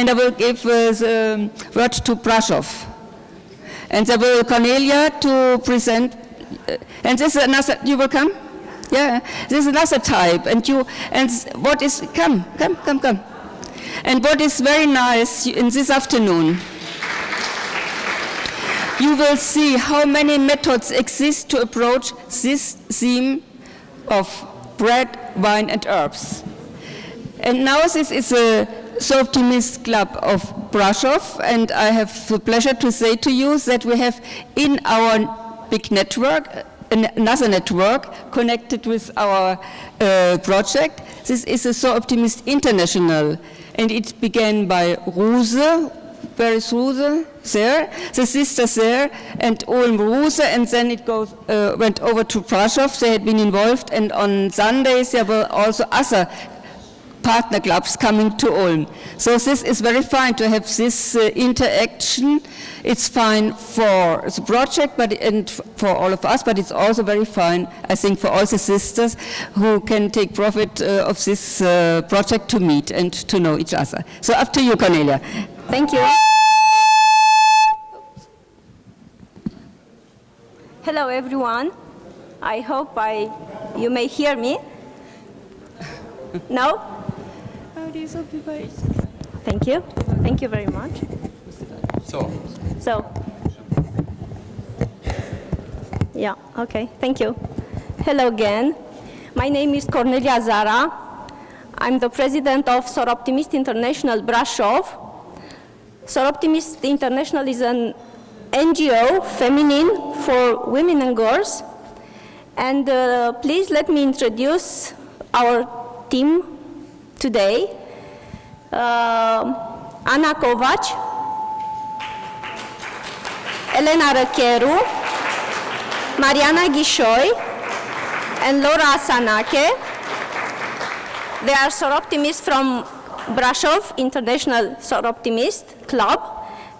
and I will give the word to Brasov. And there will Cornelia to present, and this is another, you will come? Yeah, this is another type, and what is, come. And what is very nice in this afternoon, you will see how many methods exist to approach this theme of bread, wine, and herbs. And now this is a Soroptimist Club of Brasov, and I have the pleasure to say to you that we have in our big network, another network connected with our project. This is a Soroptimist International, and it began by Ruse. Where is Ruse? There, the sisters there, and Ulm Ruse, and then it went over to Brasov. They had been involved, and on Sundays there were also other partner clubs coming to Ulm. So this is very fine to have this interaction. It's fine for the project and for all of us, but it's also very fine, I think, for all the sisters who can take profit of this project to meet and to know each other. So up to you, Cornelia. Thank you. Hello, everyone. I hope you may hear me. No? Thank you. Thank you very much. So. Yeah, okay. Thank you. Hello again. My name is Cornelia Zara. I'm the president of Soroptimist International Brasov. Soroptimist International is an NGO, feminine, for women and girls. And please let me introduce our team today. Ana Kovac, Elena Răcheru, Mariana Ghișoi, and Laura Asanache. They are Soroptimists from Brasov International Soroptimist Club,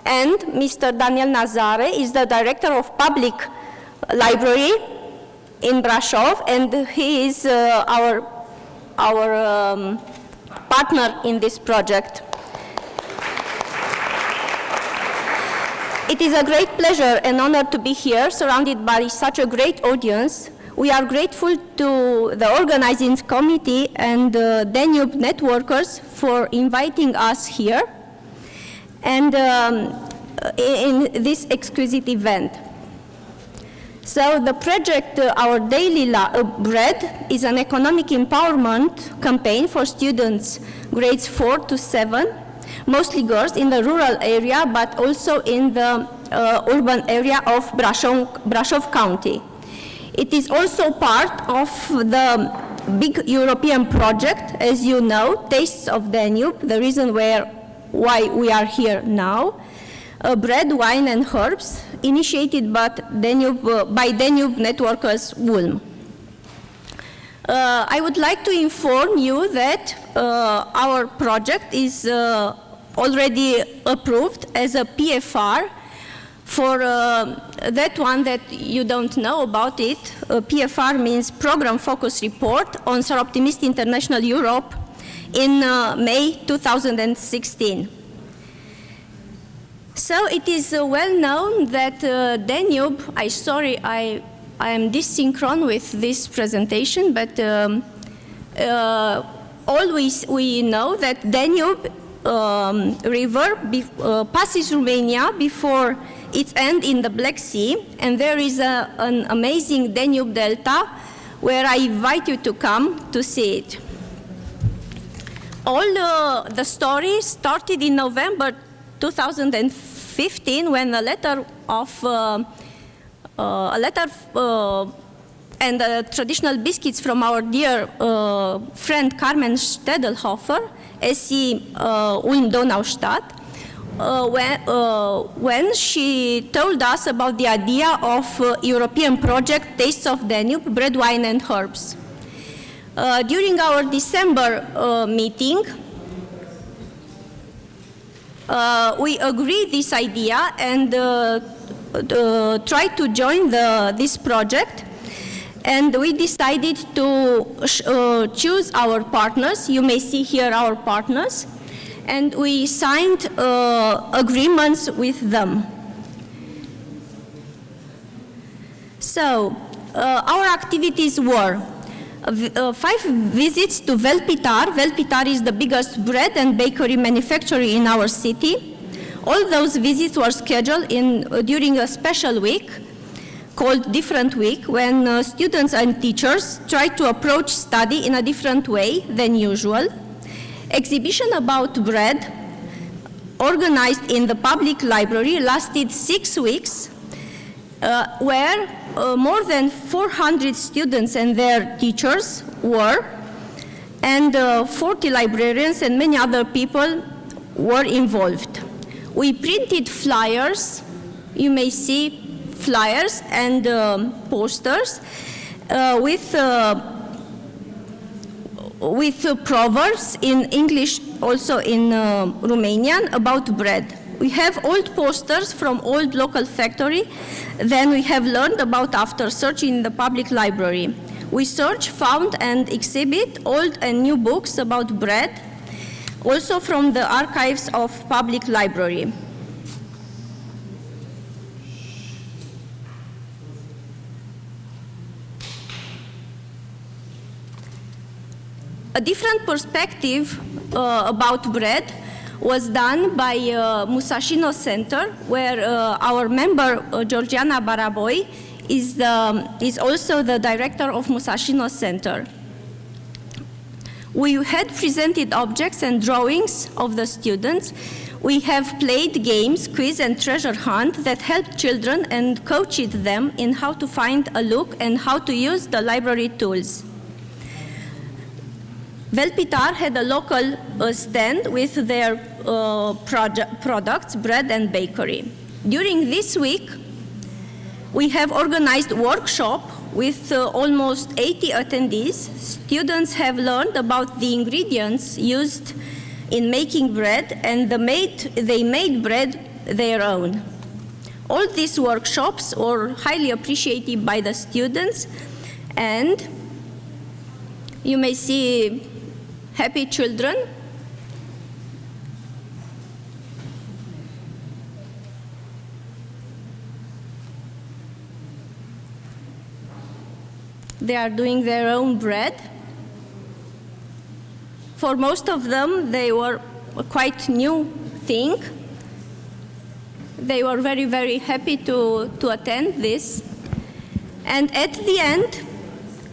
and Mr. Daniel Nazare is the director of Public Library in Brasov, and he is our partner in this project. It is a great pleasure and honor to be here, surrounded by such a great audience. We are grateful to the organizing committee and Danube networkers for inviting us here and in this exquisite event. So the project, Our Daily Bread, is an economic empowerment campaign for students grades 4 to 7, mostly girls in the rural area, but also in the urban area of Brasov County. It is also part of the big European project, as you know, Tastes of Danube, the reason why we are here now. Bread, wine, and herbs, initiated by Danube Networkers Ulm. I would like to inform you that our project is already approved as a PFR. For that one that you don't know about it, PFR means Program Focus Report on Soroptimist International Europe in May 2016. So it is well known that Danube, I am dysynchronous with this presentation, but always we know that Danube river passes Romania before its end in the Black Sea, and there is an amazing Danube Delta where I invite you to come to see it. All the story started in November 2015 when a letter and traditional biscuits from our dear friend Carmen Stedelhofer, SE Ulm Donaustadt, when she told us about the idea of European project Tastes of Danube, Bread, Wine, and Herbs. During our December meeting, we agreed this idea and tried to join this project. And we decided to choose our partners. You may see here our partners. and we signed agreements with them. So, our activities were 5 visits to Velpitar. Velpitar is the biggest bread and bakery manufacturer in our city. All those visits were scheduled during a special week called Different Week, when students and teachers try to approach study in a different way than usual. Exhibition about bread, organized in the public library, lasted 6 weeks, where more than 400 students and their teachers were, and 40 librarians and many other people were involved. We printed flyers. You may see flyers and posters with proverbs in English, also in Romanian, about bread. We have old posters from old local factory. Then we have learned about after searching in the public library. We search, found, and exhibit old and new books about bread, also from the archives of public library. A different perspective about bread was done by Musashino Center, where our member, Georgiana Baraboy, is also the director of Musashino Center. We had presented objects and drawings of the students. We have played games, quiz and treasure hunt that helped children and coached them in how to find a look and how to use the library tools. Velpitar had a local stand with their products, bread and bakery. During this week, we have organized workshop with almost 80 attendees. Students have learned about the ingredients used in making bread, and they made bread their own. All these workshops were highly appreciated by the students, and you may see happy children. They are doing their own bread. For most of them, they were a quite new thing. They were very, very happy to attend this. And at the end,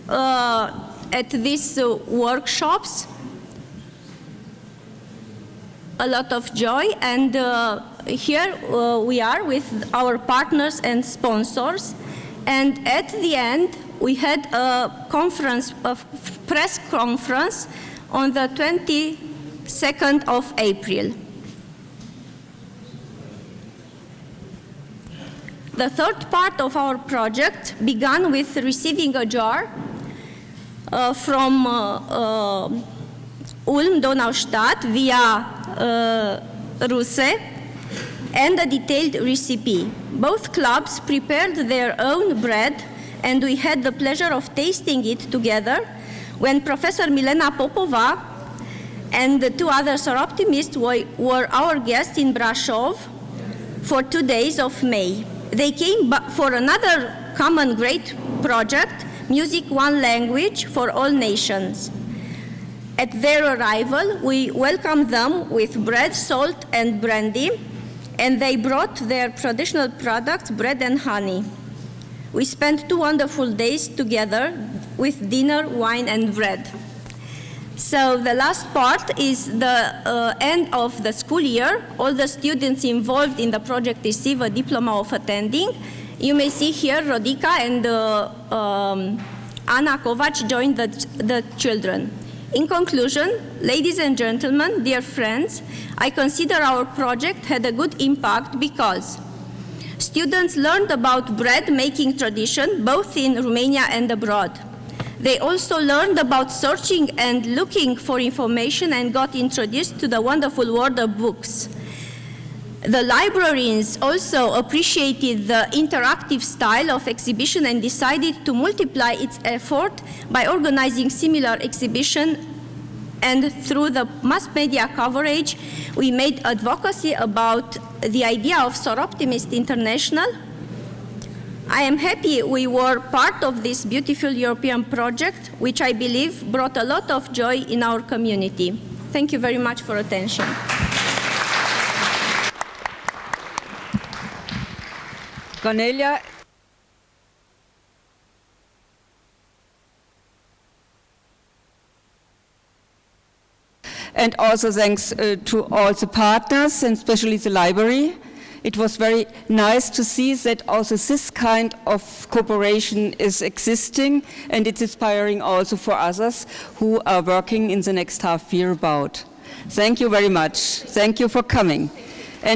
at these workshops, a lot of joy, and here we are with our partners and sponsors, and at the end we had a press conference on the 22nd of April. The third part of our project began with receiving a jar from Ulm Donaustadt via Ruse and a detailed recipe. Both clubs prepared their own bread, and we had the pleasure of tasting it together when Professor Milena Popova and the 2 other Soroptimists were our guests in Brasov for 2 days of May. They came for another common great project, Music One Language for All Nations. At their arrival, we welcomed them with bread, salt, and brandy, and they brought their traditional products, bread and honey. We spent 2 wonderful days together with dinner, wine, and bread. So the last part is the end of the school year. All the students involved in the project receive a diploma of attending. You may see here Rodica and Anna Kovac joined the children. In conclusion, ladies and gentlemen, dear friends, I consider our project had a good impact because students learned about bread making tradition both in Romania and abroad. They also learned about searching and looking for information and got introduced to the wonderful world of books. The librarians also appreciated the interactive style of exhibition and decided to multiply its effort by organizing similar exhibition and through the mass media coverage, we made advocacy about the idea of Soroptimist International. I am happy we were part of this beautiful European project, which I believe brought a lot of joy in our community. Thank you very much for attention. Cornelia. And also thanks to all the partners, and especially the library. It was very nice to see that also this kind of cooperation is existing, and it's inspiring also for others who are working in the next half year about. Thank you very much. Thank you for coming.